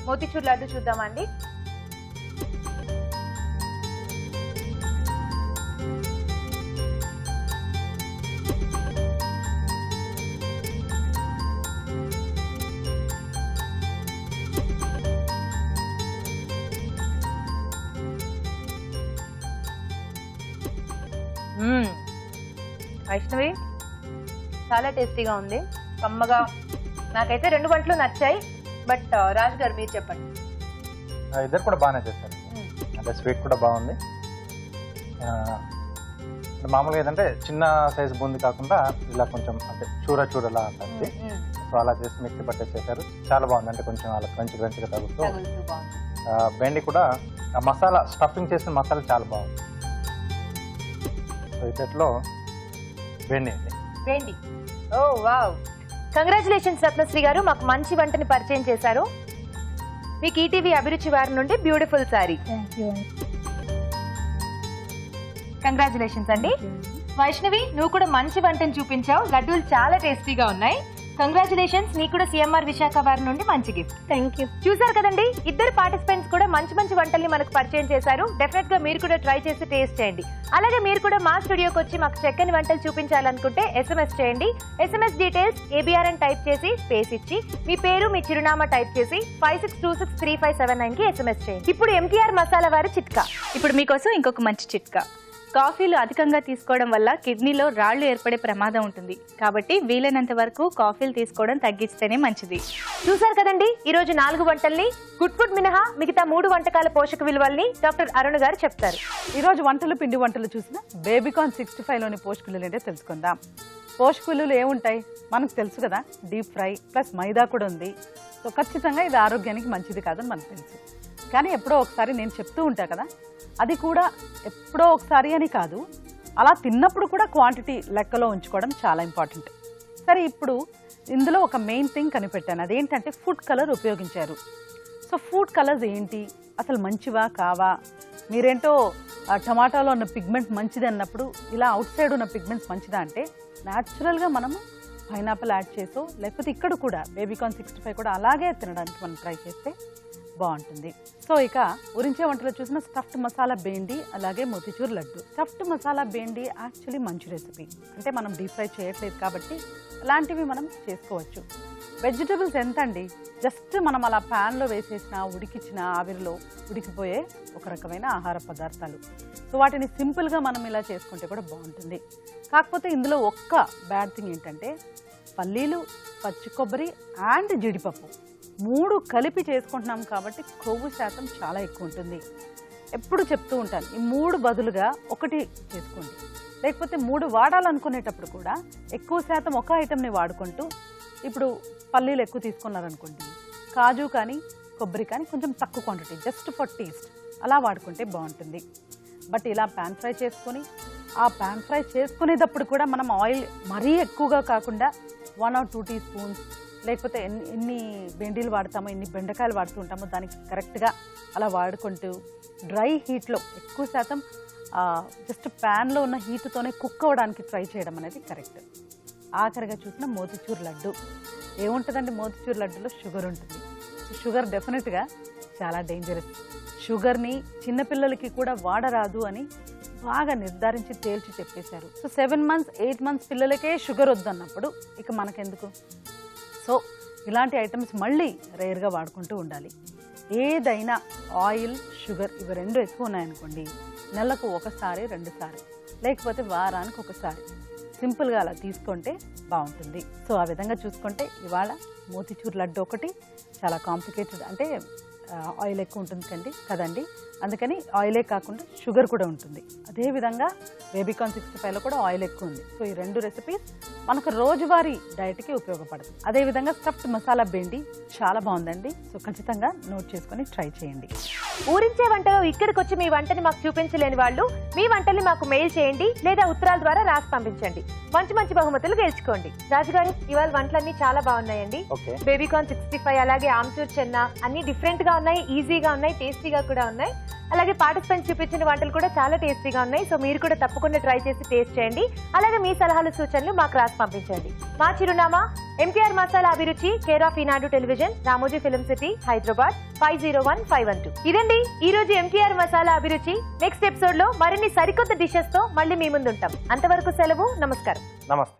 మోతిచూర్ లడ్డు చూద్దామా అండి? వైష్ణవి చాలా టేస్టీగా ఉంది, కమ్మగా. నాకైతే 2 వంటలు నచ్చాయి. బట్ రాజు గారు మీరు చెప్పండి. ఇద్దరు కూడా బాగానే చేశారు. అంటే స్వీట్ కూడా బాగుంది. మామూలుగా ఏంటంటే చిన్న సైజు బూంది కాకుండా ఇలా కొంచెం అంటే చూరలా అంటుంది. సో అలా చేసి మిక్సీ పట్టేసి చేశారు. చాలా బాగుంది. అంటే కొంచెం అలా క్రంచిగా తగులుతూ. బెండి కూడా మసాలా స్టఫింగ్ చేసిన మసాలా చాలా బాగుంది. సో ఇద్దట్లో బెండి అండి. బెండి. ఓ వావ్, కంగ్రాచులేషన్స్ రత్నశ్రీ గారు, మాకు మంచి వంటని పరిచయం చేశారు. మీకు ఈటీవీ అభిరుచి వారి నుండి బ్యూటిఫుల్ సారీ. కంగ్రాచులేషన్స్ అండి. వైష్ణవి, నువ్వు కూడా మంచి వంటని చూపించావు. లడ్డూలు చాలా టేస్టీగా ఉన్నాయి. కంగ్రాచులేషన్స్, నీకు కూడా సిఎంఆర్ విశాఖ వారి నుండి మంచి గిఫ్ట్. Thank you. చూసారు కదండి, ఇద్దరు పార్టిసిపెంట్స్ కూడా మంచి వంటల్ని మనకు పరిచయం చేశారు. డెఫినెట్ గా మీరు కూడా ట్రై చేసి టేస్ట్ చేయండి. అలాగే మీరు కూడా మా స్టూడియోకి వచ్చి మాకు చక్కని వంటలు చూపించాలనుకుంటే SMS చేయండి. SMS డీటెయిల్స్ ABR అని టైప్ చేసి స్పేస్ ఇచ్చి మీ పేరు మీ చిరునామా టైప్ చేసి 56263579 కి SMS చేయండి. ఇప్పుడు MTR మసాలా వారి చిట్కా. ఇప్పుడు మీకోసం ఇంకొక మంచి చిట్కా. కాఫీలు అధికంగా తీసుకోవడం వల్ల కిడ్నీలో రాళ్లు ఏర్పడే ప్రమాదం ఉంటుంది. కాబట్టి వీలైనంత వరకు కాఫీలు తీసుకోవడం తగ్గిస్తేనే మంచిది. చూసారు కదండి, ఈ రోజు 4 వంటల్ని గుడ్ ఫుడ్ మినహా మిగతా 3 వంటకాల పోషక విలువల్ని డాక్టర్ అరుణ్ గారు చెప్తారు. ఈ రోజు వంటలు పిండి వంటలు చూసిన బేబీకార్న్ 65లోని పోషక విలువలు ఏంటో తెలుసుకుందాం. పోషక విలువలు ఏముంటాయి మనకు తెలుసు కదా, డీప్ ఫ్రై ప్లస్ మైదా కూడా ఉంది. సో ఖచ్చితంగా ఇది ఆరోగ్యానికి మంచిది కాదని మనకు తెలుసు. కానీ ఎప్పుడో ఒకసారి నేను చెప్తూ ఉంటా కదా, అది కూడా ఎప్పుడో ఒకసారి అని కాదు, అలా తిన్నప్పుడు కూడా క్వాంటిటీ లెక్కలో ఉంచుకోవడం చాలా ఇంపార్టెంట్. సరే, ఇప్పుడు ఇందులో ఒక మెయిన్ థింగ్ కనిపెట్టాను. అదేంటంటే ఫుడ్ కలర్ ఉపయోగించారు. సో ఫుడ్ కలర్స్ ఏంటి, అసలు మంచివా కావా? మీరేంటో టమాటాలో ఉన్న పిగ్మెంట్ మంచిది అన్నప్పుడు ఇలా అవుట్ సైడ్ ఉన్న పిగ్మెంట్స్ మంచిదా అంటే, న్యాచురల్గా మనము పైనాపిల్ యాడ్ చేసో లేకపోతే ఇక్కడ కూడా బేబీకార్న్ 65 కూడా అలాగే తినడానికి మనం ట్రై చేస్తే బాగుంటుంది. సో ఇక ఉరించే వంటలో చూసిన స్టఫ్డ్ మసాలా బేండి అలాగే మోతిచూర్ లడ్డు. స్టఫ్డ్ మసాలా బేండి యాక్చువల్లీ మంచి రెసిపీ. అంటే మనం డీప్ ఫ్రై చేయట్లేదు కాబట్టి అలాంటివి మనం చేసుకోవచ్చు. వెజిటబుల్స్ ఎంత అండి, జస్ట్ మనం అలా ప్యాన్లో వేసేసిన ఉడికించిన ఆవిరిలో ఉడికిపోయే ఒక రకమైన ఆహార పదార్థాలు. సో వాటిని సింపుల్గా మనం ఇలా చేసుకుంటే కూడా బాగుంటుంది. కాకపోతే ఇందులో ఒక్క బ్యాడ్ థింగ్ ఏంటంటే పల్లీలు, పచ్చి కొబ్బరి అండ్ జీడిపప్పు 3 కలిపి చేసుకుంటున్నాం కాబట్టి కొవ్వు శాతం చాలా ఎక్కువ ఉంటుంది. ఎప్పుడు చెప్తూ ఉంటాను, ఈ 3 బదులుగా 1 చేసుకోండి. లేకపోతే 3 వాడాలనుకునేటప్పుడు కూడా ఎక్కువ శాతం ఒక ఐటెంని వాడుకుంటూ, ఇప్పుడు పల్లీలు ఎక్కువ తీసుకున్నారనుకోండి, కాజు కానీ కొబ్బరి కానీ కొంచెం తక్కువ క్వాంటిటీ, జస్ట్ ఫర్ టేస్ట్ అలా వాడుకుంటే బాగుంటుంది. బట్ ఇలా ప్యాన్ ఫ్రై చేసుకొని, ఆ ప్యాన్ ఫ్రై చేసుకునేటప్పుడు కూడా మనం ఆయిల్ మరీ ఎక్కువగా కాకుండా 1 or 2 teaspoons, లేకపోతే ఎన్ని బెండీలు వాడతామో, ఎన్ని బెండకాయలు వాడుతూ ఉంటామో దానికి కరెక్ట్గా అలా వాడుకుంటూ డ్రై హీట్లో ఎక్కువ శాతం జస్ట్ ప్యాన్లో ఉన్న హీట్తోనే కుక్ అవ్వడానికి ట్రై చేయడం అనేది కరెక్ట్. ఆఖరిగా చూసిన మోతిచూర్ లడ్డు. ఏముంటుందండి మోతిచూర్ లడ్డులో? షుగర్ ఉంటుంది. సో షుగర్ డెఫినెట్గా చాలా డేంజరస్. షుగర్ని చిన్నపిల్లలకి కూడా వాడరాదు అని బాగా నిర్ధారించి తేల్చి చెప్పేశారు. సో 7 months 8 months పిల్లలకే షుగర్ వద్దన్నప్పుడు ఇక మనకెందుకు? సో ఇలాంటి ఐటమ్స్ మళ్ళీ రేర్గా వాడుకుంటూ ఉండాలి. ఏదైనా ఆయిల్, షుగర్ ఇవి 2 ఎక్కువ ఉన్నాయనుకోండి, నెలకు 1 సారి 2 సార్లు, లేకపోతే వారానికి 1 సారి సింపుల్గా అలా తీసుకుంటే బాగుంటుంది. సో ఆ విధంగా చూసుకుంటే ఇవాళ మోతిచూర్ లడ్డు ఒకటి చాలా కాంప్లికేటెడ్, అంటే ఆయిల్ ఎక్కువ ఉంటుంది కదండి, అందుకని ఆయిలే కాకుండా షుగర్ కూడా ఉంటుంది. అదేవిధంగా బేబీకార్న్ 65లో కూడా ఆయిల్ ఎక్కువ ఉంది. సో ఈ 2 రెసిపీస్ మనకు రోజువారీ డైట్కి ఉపయోగపడుతుంది. అదేవిధంగా స్టఫ్డ్ మసాలా బెండి చాలా బాగుందండి. సో ఖచ్చితంగా నోట్ చేసుకొని ట్రై చేయండి. ఊరించే వంటలో ఇక్కడికి వచ్చి మీ వంటని మాకు చూపించలేని వాళ్ళు మీ వంటల్ని మాకు మెయిల్ చేయండి లేదా ఉత్తరాల ద్వారా రాసి పంపించండి. మంచి బహుమతులు గెలుచుకోండి. రాజుగారు, ఇవాళ వంటలన్నీ చాలా బాగున్నాయండి. బేబీకార్న్ 65 అలాగే ఆమ్చూర్ చెన్న అన్ని డిఫరెంట్ గా ఉన్నాయి, ఈజీగా ఉన్నాయి, టేస్టీగా కూడా ఉన్నాయి. అలాగే పార్టిసిపెంట్స్ చూపించిన వంటలు కూడా చాలా టేస్టీగా ఉన్నాయి. సో మీరు కూడా తప్పకుండా ట్రై చేసి టేస్ట్ చేయండి. అలాగే మీ సలహాలు సూచనలు మాకు రాసి పంపించండి. మా చిరునామా MTR మసాలా అభిరుచి, care of Eenadu television, Ramoji film city, Hyderabad 501512. ఇదండి ఈ రోజు MTR మసాలా అభిరుచి. నెక్స్ట్ ఎపిసోడ్ లో మరిన్ని సరికొత్త డిషెస్ తో మళ్ళీ మీ ముందుంటాం. అంతవరకు సెలవు. నమస్కారం. నమస్తే.